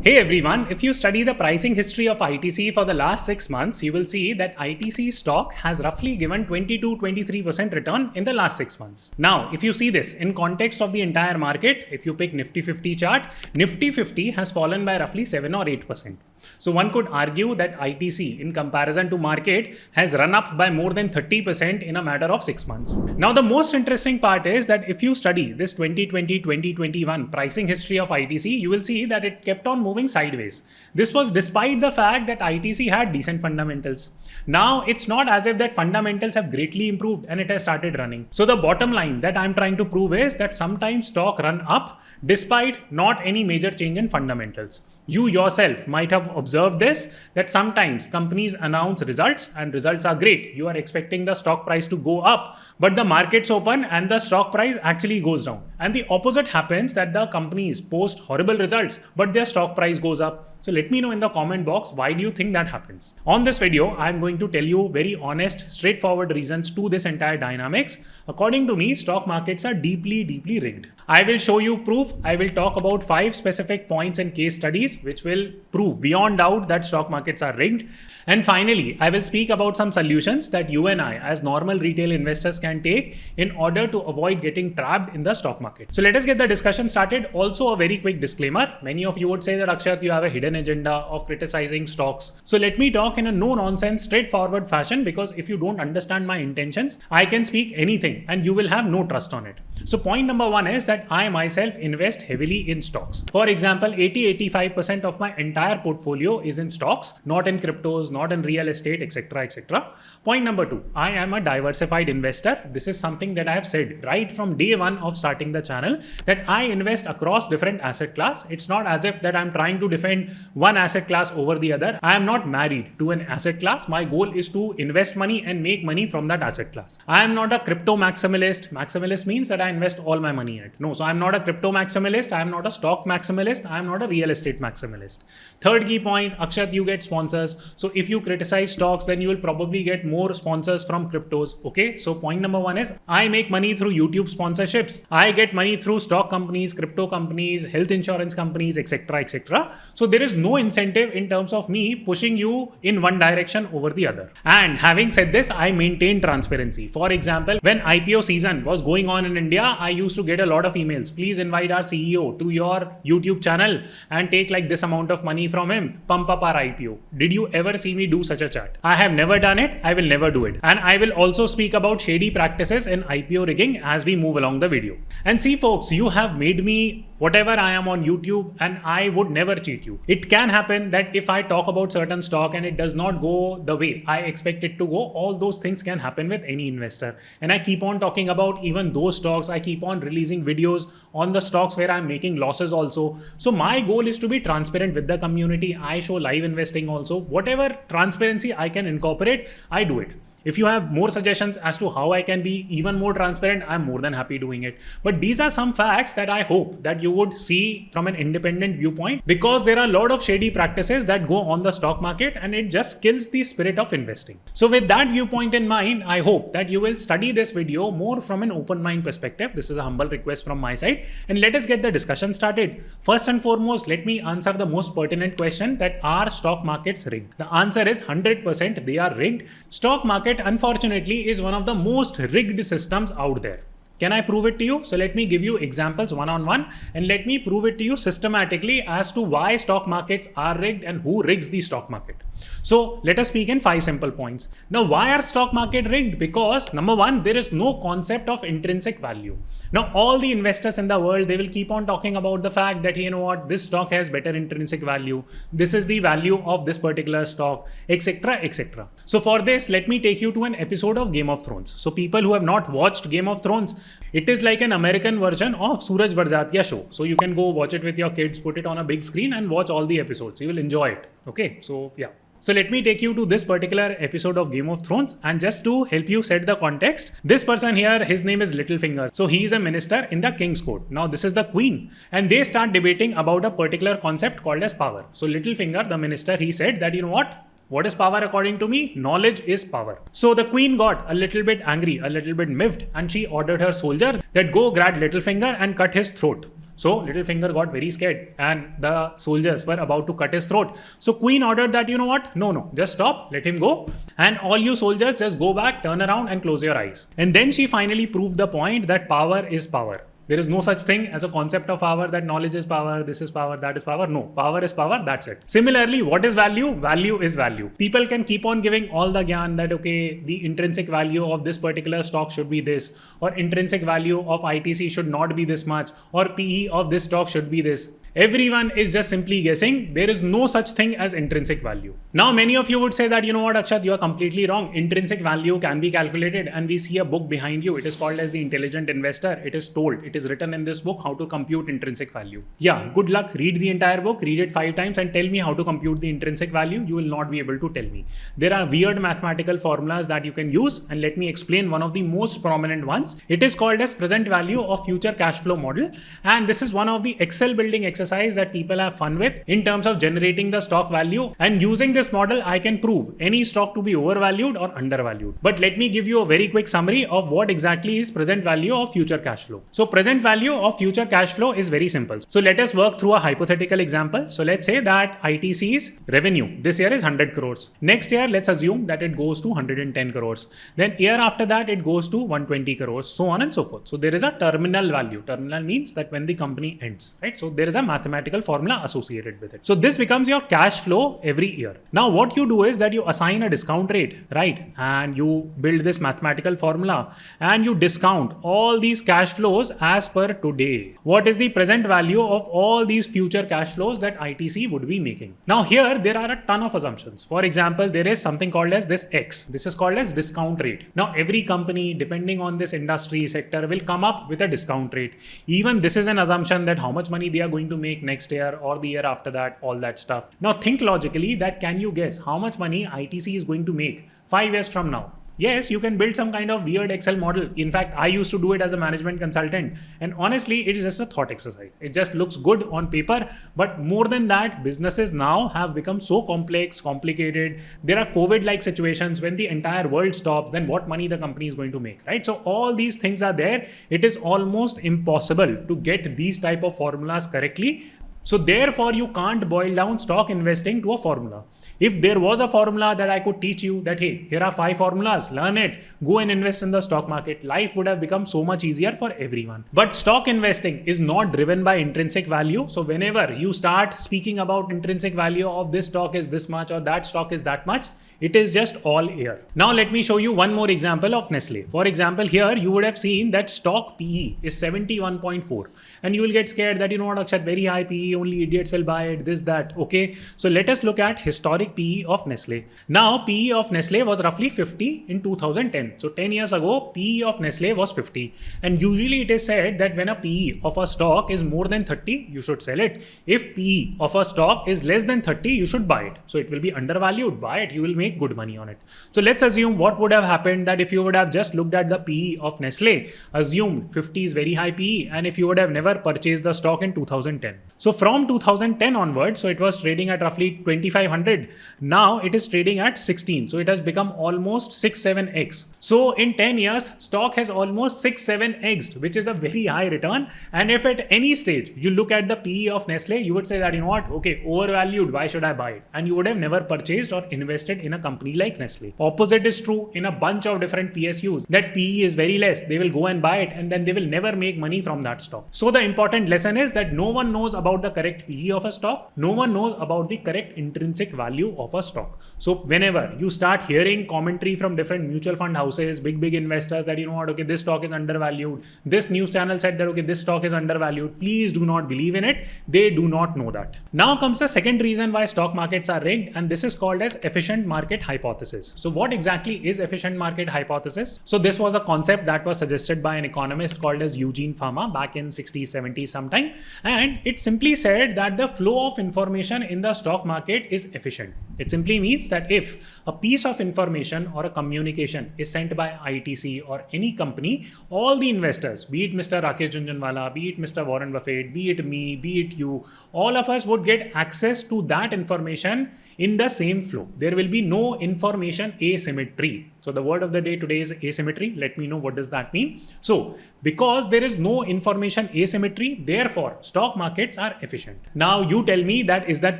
Hey everyone, if you study the pricing history of ITC for the last 6 months, you will see that ITC stock has roughly given 20-23% return in the last 6 months. Now, if you see this in context of the entire market, if you pick Nifty 50 chart, Nifty 50 has fallen by roughly 7 or 8%. So one could argue that ITC in comparison to market has run up by more than 30% in a matter of 6 months. Now, the most interesting part is that if you study this 2020-2021 pricing history of ITC, you will see that it kept on moving sideways. This was despite the fact that ITC had decent fundamentals. Now, it's not as if that fundamentals have greatly improved and it has started running. So the bottom line that I'm trying to prove is that sometimes stock run up despite not any major change in fundamentals. You yourself might have observed this, that sometimes companies announce results and results are great. You are expecting the stock price to go up, but the markets open and the stock price actually goes down. And the opposite happens, that the companies post horrible results, but their stock price goes up. So let me know in the comment box, why do you think that happens? On this video, I'm going to tell you very honest, straightforward reasons to this entire dynamics. According to me, stock markets are deeply rigged. I will show you proof. I will talk about 5 specific points and case studies which will prove beyond doubt that stock markets are rigged. And finally, I will speak about some solutions that you and I as normal retail investors can take in order to avoid getting trapped in the stock market. So let us get the discussion started. Also, a very quick disclaimer. Many of you would say that Akshat, you have a hidden agenda of criticizing stocks. So let me talk in a no-nonsense, straightforward fashion, because if you don't understand my intentions, I can speak anything and you will have no trust on it. So point number 1 is that I myself invest heavily in stocks. For example, 80-85% of my entire portfolio is in stocks, not in cryptos, not in real estate, etc. etc. Point number 2, I am a diversified investor. This is something that I have said right from day 1 of starting the channel, that I invest across different asset class. It's not as if that I'm trying to defend one asset class over the other. I am not married to an asset class. My goal is to invest money and make money from that asset class. I am not a crypto maximalist. Maximalist means that I invest all my money in it. No, so I'm not a crypto maximalist. I am not a stock maximalist. I am not a real estate maximalist. Third key point, Akshat, you get sponsors. So if you criticize stocks, then you will probably get more sponsors from cryptos. Okay, so point number 1 is I make money through YouTube sponsorships. I get money through stock companies, crypto companies, health insurance companies, etc. etc. So there is no incentive in terms of me pushing you in one direction over the other. And having said this, I maintain transparency. For example, when IPO season was going on in India, I used to get a lot of emails. Please invite our CEO to your YouTube channel and take like this amount of money from him, pump up our IPO. Did you ever see me do such a chat? I have never done it. I will never do it. And I will also speak about shady practices in IPO rigging as we move along the video. And see folks, you have made me whatever I am on YouTube, and I would never cheat you. It can happen that if I talk about certain stock and it does not go the way I expect it to go, all those things can happen with any investor. And I keep on talking about even those stocks. I keep on releasing videos on the stocks where I'm making losses also. So my goal is to be transparent with the community. I show live investing also. Whatever transparency I can incorporate, I do it. If you have more suggestions as to how I can be even more transparent, I'm more than happy doing it. But these are some facts that I hope that you would see from an independent viewpoint, because there are a lot of shady practices that go on the stock market and it just kills the spirit of investing. So with that viewpoint in mind, I hope that you will study this video more from an open mind perspective. This is a humble request from my side, and let us get the discussion started. First and foremost, let me answer the most pertinent question, that are stock markets rigged? The answer is 100% they are rigged. Stock market unfortunately is one of the most rigged systems out there. Can I prove it to you? So let me give you examples one-on-one, and let me prove it to you systematically as to why stock markets are rigged and who rigs the stock market. So let us speak in 5 simple points. Now, why are stock market rigged? Because number 1, there is no concept of intrinsic value. Now, all the investors in the world, they will keep on talking about the fact that, you know what, this stock has better intrinsic value. This is the value of this particular stock, etc. etc. So for this, let me take you to an episode of Game of Thrones. So people who have not watched Game of Thrones, it is like an American version of Suraj Barjatya show. So you can go watch it with your kids, put it on a big screen and watch all the episodes. You will enjoy it. Okay, so yeah. So let me take you to this particular episode of Game of Thrones, and just to help you set the context, this person here, his name is Littlefinger. So he is a minister in the King's Court. Now this is the Queen, and they start debating about a particular concept called as power. So Littlefinger, the minister, he said that, you know what is power according to me? Knowledge is power. So the Queen got a little bit angry, a little bit miffed, and she ordered her soldier that go grab Littlefinger and cut his throat. So Littlefinger got very scared and the soldiers were about to cut his throat. So Queen ordered that, you know what? No, just stop, let him go. And all you soldiers just go back, turn around and close your eyes. And then she finally proved the point that power is power. There is no such thing as a concept of power that knowledge is power, this is power, that is power. No, power is power, that's it. Similarly, what is value? Value is value. People can keep on giving all the gyan that, okay, the intrinsic value of this particular stock should be this, or intrinsic value of ITC should not be this much, or PE of this stock should be this. Everyone is just simply guessing. There is no such thing as intrinsic value. Now, many of you would say that, you know what, Akshat, you are completely wrong. Intrinsic value can be calculated, and we see a book behind you. It is called as The Intelligent Investor. It is told, it is written in this book how to compute intrinsic value. Yeah, good luck. Read the entire book, read it 5 times and tell me how to compute the intrinsic value. You will not be able to tell me. There are weird mathematical formulas that you can use, and let me explain one of the most prominent ones. It is called as present value of future cash flow model, and this is one of the Excel building exercises that people have fun with in terms of generating the stock value. And using this model, I can prove any stock to be overvalued or undervalued. But let me give you a very quick summary of what exactly is present value of future cash flow. So present value of future cash flow is very simple. So let us work through a hypothetical example. So let's say that ITC's revenue this year is 100 crores. Next year, let's assume that it goes to 110 crores. Then year after that, it goes to 120 crores, so on and so forth. So there is a terminal value. Terminal means that when the company ends, right? So there is a mathematical formula associated with it. So this becomes your cash flow every year. Now what you do is that you assign a discount rate, right? And you build this mathematical formula and you discount all these cash flows as per today. What is the present value of all these future cash flows that ITC would be making? Now here there are a ton of assumptions. For example, there is something called as this X. This is called as discount rate. Now every company, depending on this industry sector, will come up with a discount rate. Even this is an assumption that how much money they are going to make next year or the year after that, all that stuff. Now think logically that can you guess how much money ITC is going to make 5 years from now? Yes, you can build some kind of weird Excel model. In fact, I used to do it as a management consultant. And honestly, it is just a thought exercise. It just looks good on paper. But more than that, businesses now have become so complex, complicated. There are COVID-like situations when the entire world stops, then what money the company is going to make, right? So all these things are there. It is almost impossible to get these type of formulas correctly. So therefore, you can't boil down stock investing to a formula. If there was a formula that I could teach you that, hey, here are 5 formulas, learn it, go and invest in the stock market, life would have become so much easier for everyone. But stock investing is not driven by intrinsic value. So whenever you start speaking about intrinsic value of this stock is this much or that stock is that much, it is just all air. Now let me show you one more example of Nestle. For example, here you would have seen that stock PE is 71.4 and you will get scared that, you know what, Akshat, very high PE, only idiots will buy it, this, that. Okay, so let us look at historic PE of Nestle. Now PE of Nestle was roughly 50 in 2010. So 10 years ago, PE of Nestle was 50. And usually it is said that when a PE of a stock is more than 30, you should sell it. If PE of a stock is less than 30, you should buy it. So it will be undervalued, buy it, you will make good money on it. So let's assume what would have happened that if you would have just looked at the PE of Nestle, assumed 50 is very high PE, and if you would have never purchased the stock in 2010. So from 2010 onwards, so it was trading at roughly 2500. Now it is trading at 16. So it has become almost 6-7x. So in 10 years, stock has almost 6-7x'd, which is a very high return. And if at any stage you look at the PE of Nestle, you would say that, you know what, okay, overvalued, why should I buy it? And you would have never purchased or invested in a company like Nestle. Opposite is true in a bunch of different PSUs, that PE is very less. They will go and buy it and then they will never make money from that stock. So the important lesson is that no one knows about the correct PE of a stock. No one knows about the correct intrinsic value of a stock. So whenever you start hearing commentary from different mutual fund houses, big investors that, you know what, okay, this stock is undervalued. This news channel said that, okay, this stock is undervalued. Please do not believe in it. They do not know that. Now comes the second reason why stock markets are rigged, and this is called as efficient market hypothesis. So what exactly is efficient market hypothesis? So this was a concept that was suggested by an economist called as Eugene Fama back in 60s, 70s sometime. And it simply said that the flow of information in the stock market is efficient. It simply means that if a piece of information or a communication is sent by ITC or any company, all the investors, be it Mr. Rakesh Jhunjhunwala, be it Mr. Warren Buffett, be it me, be it you, all of us would get access to that information in the same flow. There will be no information asymmetry. So the word of the day today is asymmetry. Let me know what does that mean. So because there is no information asymmetry, therefore stock markets are efficient. Now you tell me that is that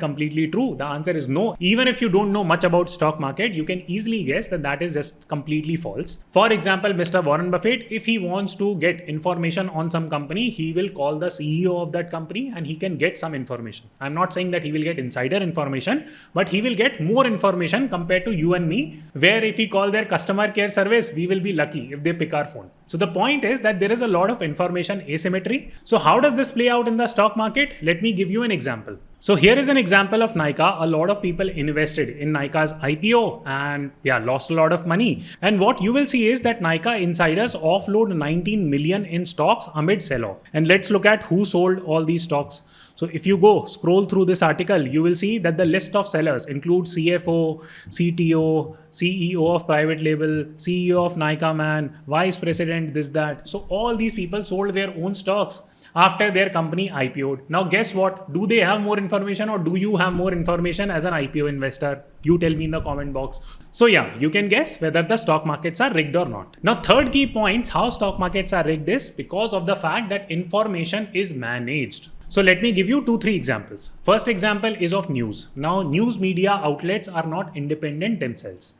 completely true? The answer is no. Even if you don't know much about stock market, you can easily guess that that is just completely false. For example, Mr. Warren Buffett, if he wants to get information on some company, he will call the CEO of that company and he can get some information. I'm not saying that he will get insider information, but he will get more information compared to you and me, where if we call their customer care service, we will be lucky if they pick our phone. So the point is that there is a lot of information asymmetry. So how does this play out in the stock market? Let me give you an example. So here is an example of Nykaa. A lot of people invested in Nykaa's IPO and lost a lot of money. And what you will see is that Nykaa insiders offload 19 million in stocks amid sell-off. And let's look at who sold all these stocks. So if you go scroll through this article, you will see that the list of sellers includes CFO, CTO, CEO of private label, CEO of Nykaa Man, vice president, this, that. So all these people sold their own stocks after their company IPO'd. Now guess what? Do they have more information or do you have more information as an IPO investor? You tell me in the comment box. So you can guess whether the stock markets are rigged or not. Now third key point, how stock markets are rigged is because of the fact that information is managed. So let me give you 2-3 examples. First example is of news. Now news media outlets are not independent themselves.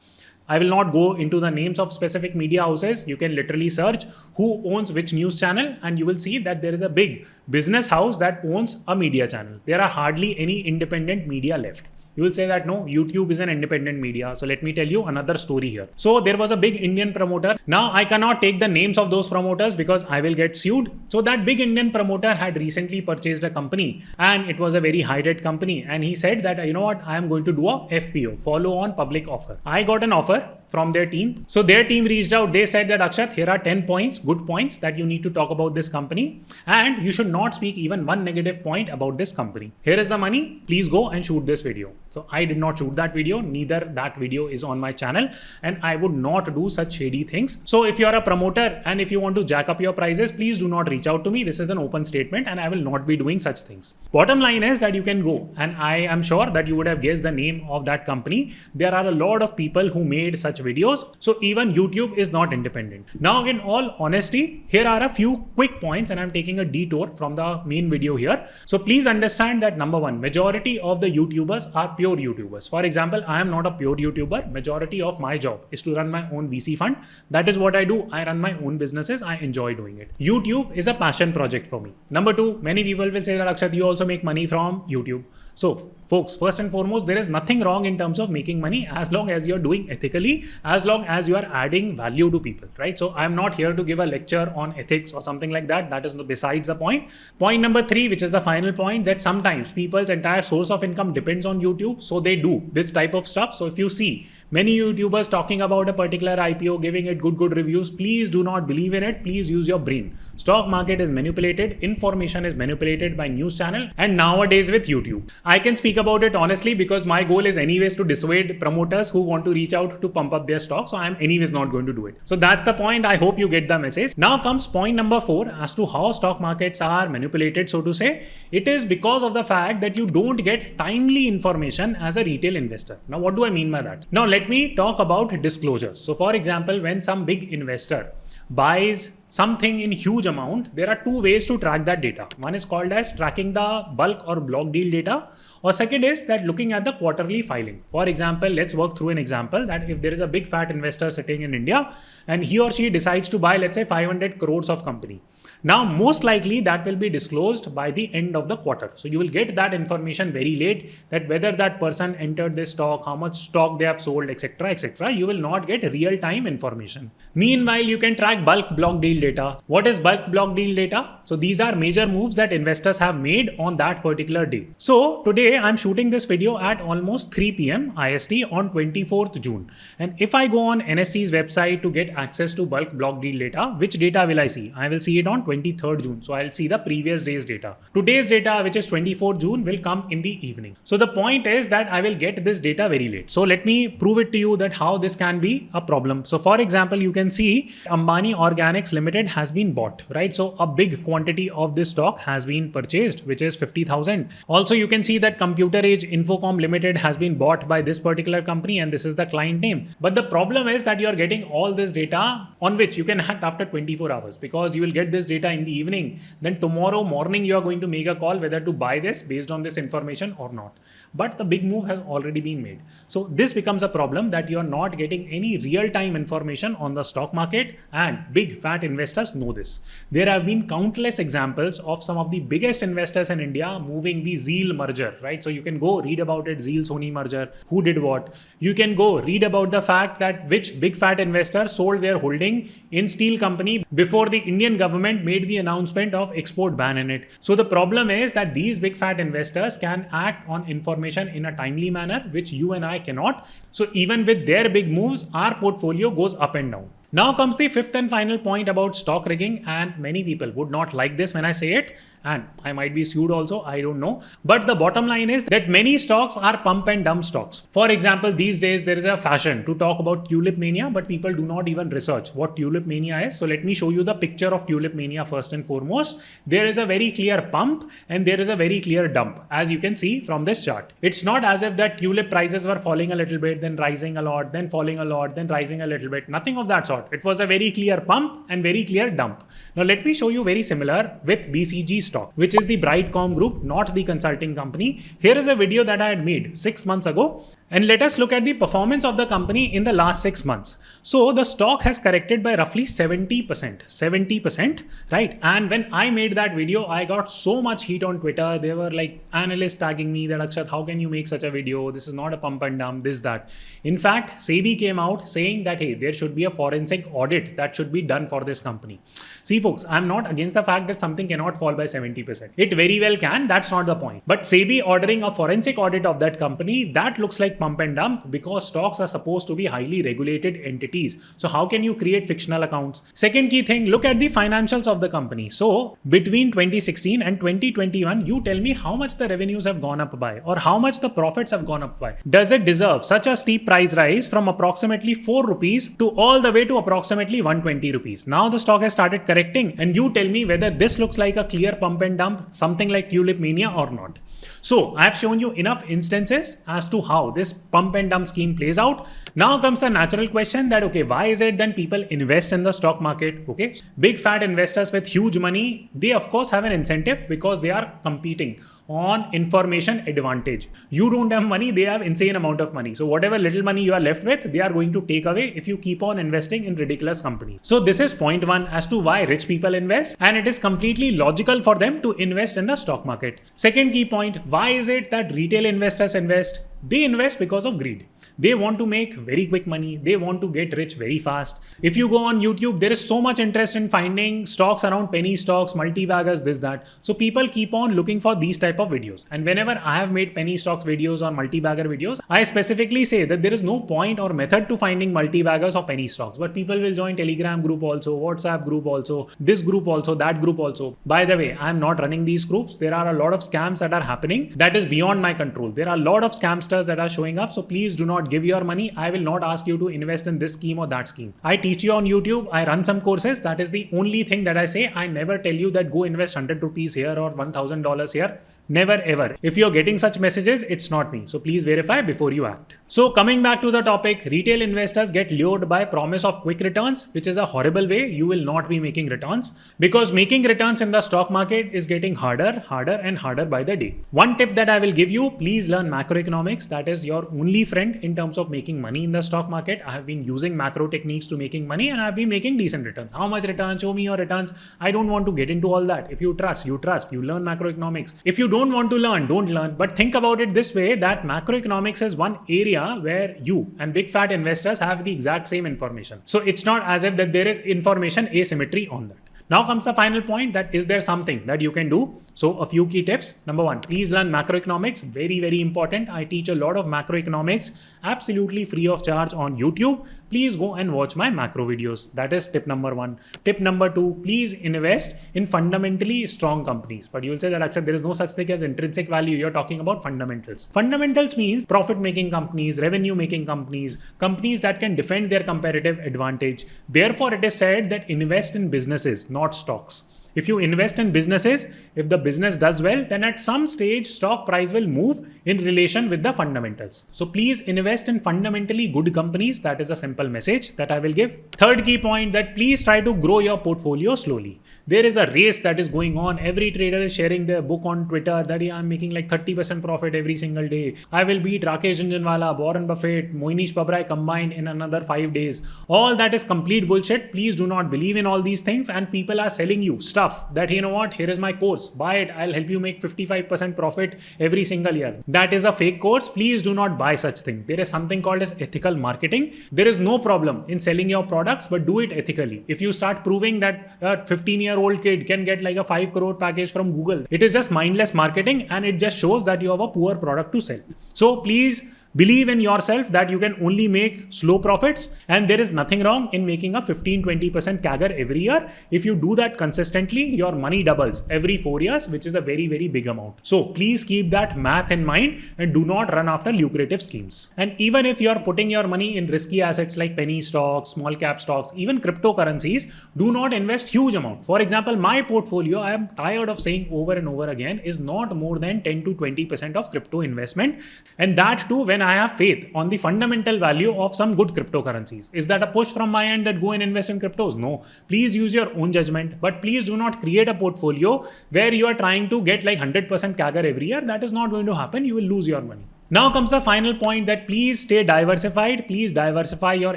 I will not go into the names of specific media houses. You can literally search who owns which news channel and you will see that there is a big business house that owns a media channel. There are hardly any independent media left. You will say that no, YouTube is an independent media. So let me tell you another story here. So there was a big Indian promoter. Now I cannot take the names of those promoters because I will get sued. So that big Indian promoter had recently purchased a company and it was a very high-rated company. And he said that, you know what, I am going to do a FPO, follow on public offer. I got an offer from their team. So their team reached out. They said that Akshat, here are 10 points, good points that you need to talk about this company. And you should not speak even one negative point about this company. Here is the money. Please go and shoot this video. So I did not shoot that video. Neither that video is on my channel and I would not do such shady things. So if you're a promoter and if you want to jack up your prices, please do not reach out to me. This is an open statement and I will not be doing such things. Bottom line is that you can go and I am sure that you would have guessed the name of that company. There are a lot of people who made such videos. So even YouTube is not independent. Now, in all honesty, here are a few quick points and I'm taking a detour from the main video here. So please understand that number one, majority of the YouTubers are pure YouTubers. For example, I am not a pure YouTuber. Majority of my job is to run my own VC fund. That is what I do. I run my own businesses. I enjoy doing it. YouTube is a passion project for me. Number two, many people will say that Akshat, you also make money from YouTube. So folks, first and foremost, there is nothing wrong in terms of making money as long as you're doing ethically, as long as you are adding value to people, right? So I'm not here to give a lecture on ethics or something like that. That is besides the point. Point number three, which is the final point, that sometimes people's entire source of income depends on YouTube. So they do this type of stuff. So if you see many YouTubers talking about a particular IPO, giving it good reviews, please do not believe in it. Please use your brain. Stock market is manipulated. Information is manipulated by news channel and nowadays with YouTube. I can speak about it honestly because my goal is anyways to dissuade promoters who want to reach out to pump up their stock. So I'm anyways not going to do it. So that's the point. I hope you get the message. Now comes point number 4 as to how stock markets are manipulated, so to say. It is because of the fact that you don't get timely information as a retail investor. Now, what do I mean by that? Now, let me talk about disclosures. So for example, when some big investor buys something in huge amount, there are two ways to track that data. One is called as tracking the bulk or block deal data, or second is that looking at the quarterly filing. For example, let's work through an example that if there is a big fat investor sitting in India and he or she decides to buy, let's say 500 crores of company. Now, most likely that will be disclosed by the end of the quarter. So you will get that information very late, that whether that person entered this stock, how much stock they have sold, etc., etc. You will not get real-time information. Meanwhile, you can track bulk block deal data. What is bulk block deal data? So these are major moves that investors have made on that particular day. So today I'm shooting this video at almost 3 p.m. IST on 24th June. And if I go on NSE's website to get access to bulk block deal data, which data will I see? I will see it on 23rd June. So I'll see the previous day's data. Today's data, which is 24th June, will come in the evening. So the point is that I will get this data very late. So let me prove it to you that how this can be a problem. So for example, you can see Ambani Organics Limited has been bought, right? So a big quantity of this stock has been purchased, which is 50,000. Also, you can see that Computer Age Infocom Limited has been bought by this particular company, and this is the client name. But the problem is that you are getting all this data on which you can act after 24 hours, because you will get this data in the evening. Then tomorrow morning, you are going to make a call whether to buy this based on this information or not. But the big move has already been made. So this becomes a problem that you are not getting any real-time information on the stock market, and big fat investors know this. There have been countless examples of some of the biggest investors in India moving the Zeal merger, right? So you can go read about it, Zeal Sony merger, who did what. You can go read about the fact that which big fat investor sold their holding in steel company before the Indian government made the announcement of export ban in it. So the problem is that these big fat investors can act on information in a timely manner, which you and I cannot. So even with their big moves, our portfolio goes up and down. Now comes the fifth and final point about stock rigging, and many people would not like this when I say it, and I might be sued also, I don't know. But the bottom line is that many stocks are pump and dump stocks. For example, these days there is a fashion to talk about tulip mania, but people do not even research what tulip mania is. So let me show you the picture of tulip mania first and foremost. There is a very clear pump and there is a very clear dump, as you can see from this chart. It's not as if that tulip prices were falling a little bit, then rising a lot, then falling a lot, then rising a little bit. Nothing of that sort. It was a very clear pump and very clear dump. Now let me show you very similar with BCG stock, which is the Brightcom group, not the consulting company. Here is a video that I had made 6 months ago. And let us look at the performance of the company in the last 6 months. So the stock has corrected by roughly 70%, right? And when I made that video, I got so much heat on Twitter. There were like analysts tagging me that, Akshat, how can you make such a video? This is not a pump and dump, this, that. In fact, SEBI came out saying that, hey, there should be a forensic audit that should be done for this company. See folks, I'm not against the fact that something cannot fall by 70%. It very well can, that's not the point. But SEBI ordering a forensic audit of that company, that looks like pump and dump, because stocks are supposed to be highly regulated entities. So how can you create fictional accounts? Second key thing, look at the financials of the company. So between 2016 and 2021, you tell me how much the revenues have gone up by, or how much the profits have gone up by. Does it deserve such a steep price rise from approximately 4 rupees to all the way to approximately 120 rupees? Now the stock has started correcting, and you tell me whether this looks like a clear pump and dump, something like tulip mania or not. So I have shown you enough instances as to how this pump and dump scheme plays out. Now comes the natural question that, okay, why is it then people invest in the stock market? Okay, big fat investors with huge money, they of course have an incentive because they are competing on information advantage. You don't have money, they have insane amount of money. So whatever little money you are left with, they are going to take away if you keep on investing in ridiculous companies. So this is point one as to why rich people invest, and it is completely logical for them to invest in the stock market. Second key point, why is it that retail investors invest? They invest because of greed. They want to make very quick money. They want to get rich very fast. If you go on YouTube, there is so much interest in finding stocks around penny stocks, multi-baggers, this, that. So people keep on looking for these type of videos. And whenever I have made penny stocks videos or multi-bagger videos, I specifically say that there is no point or method to finding multi-baggers or penny stocks. But people will join Telegram group also, WhatsApp group also, this group also, that group also. By the way, I am not running these groups. There are a lot of scams that are happening. That is beyond my control. There are a lot of scamsters that are showing up. So please do not give your money. I will not ask you to invest in this scheme or that scheme. I teach you on YouTube. I run some courses. That is the only thing that I say. I never tell you that go invest 100 rupees here or $1,000 here. Never ever. If you're getting such messages, it's not me. So please verify before you act. So coming back to the topic, retail investors get lured by promise of quick returns, which is a horrible way. You will not be making returns, because making returns in the stock market is getting harder and harder by the day. One tip that I will give you, please learn macroeconomics. That is your only friend in terms of making money in the stock market. I have been using macro techniques to making money, and I've been making decent returns. How much returns? Show me your returns. I don't want to get into all that. If you trust, you learn macroeconomics. If you don't want to learn, don't learn. But think about it this way, that macroeconomics is one area where you and big fat investors have the exact same information. So it's not as if that there is information asymmetry on that. Now comes the final point, that is there something that you can do? So a few key tips. Number one, please learn macroeconomics. Very, very important. I teach a lot of macroeconomics absolutely free of charge on YouTube. please go and watch my macro videos. That is tip number 1. Tip number 2, please invest in fundamentally strong companies. But you'll say that Akshat, there is no such thing as intrinsic value. You're talking about fundamentals. Fundamentals means profit-making companies, revenue-making companies, companies that can defend their competitive advantage. Therefore, it is said that invest in businesses, not stocks. If you invest in businesses, if the business does well, then at some stage, stock price will move in relation with the fundamentals. So please invest in fundamentally good companies. That is a simple message that I will give. Third key point, that please try to grow your portfolio slowly. There is a race that is going on. Every trader is sharing their book on Twitter that I'm making like 30% profit every single day. I will beat Rakesh Jhunjhunwala, Warren Buffett, Moinish Pabrai combined in another 5 days. All that is complete bullshit. Please do not believe in all these things, and people are selling you stuff that, you know what, here is my course, buy it, I'll help you make 55% profit every single year. That is a fake course. Please do not buy such thing. There is something called as ethical marketing. There is no problem in selling your products, but do it ethically. If you start proving that a 15-year-old kid can get like a 5 crore package from Google, it is just mindless marketing, and it just shows that you have a poor product to sell. So please believe in yourself that you can only make slow profits, and there is nothing wrong in making a 15-20% CAGR every year. If you do that consistently, your money doubles every 4 years, which is a very, very big amount. So please keep that math in mind and do not run after lucrative schemes. And even if you're putting your money in risky assets like penny stocks, small cap stocks, even cryptocurrencies, do not invest huge amount. For example, my portfolio, I am tired of saying over and over again, is not more than 10 to 20% of crypto investment. And that too, when I have faith on the fundamental value of some good cryptocurrencies. Is that a push from my end that go and invest in cryptos? No. Please use your own judgment, but please do not create a portfolio where you are trying to get like 100% CAGR every year. That is not going to happen. You will lose your money. Now comes the final point, that please stay diversified, please diversify your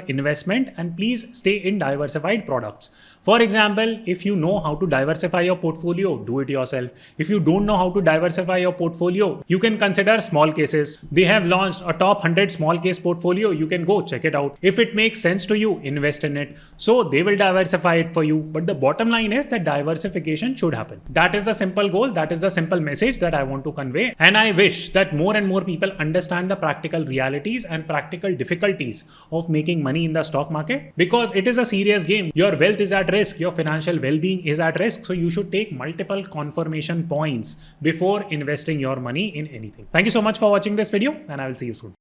investment, and please stay in diversified products. For example, if you know how to diversify your portfolio, do it yourself. If you don't know how to diversify your portfolio, you can consider small cases. They have launched a top 100 small case portfolio. You can go check it out. If it makes sense to you, invest in it. So they will diversify it for you. But the bottom line is that diversification should happen. That is the simple goal. That is the simple message that I want to convey. And I wish that more and more people understand the practical realities and practical difficulties of making money in the stock market, because it is a serious game. Your wealth is at risk, your financial well-being is at risk. So you should take multiple confirmation points before investing your money in anything. Thank you so much for watching this video, and I will see you soon.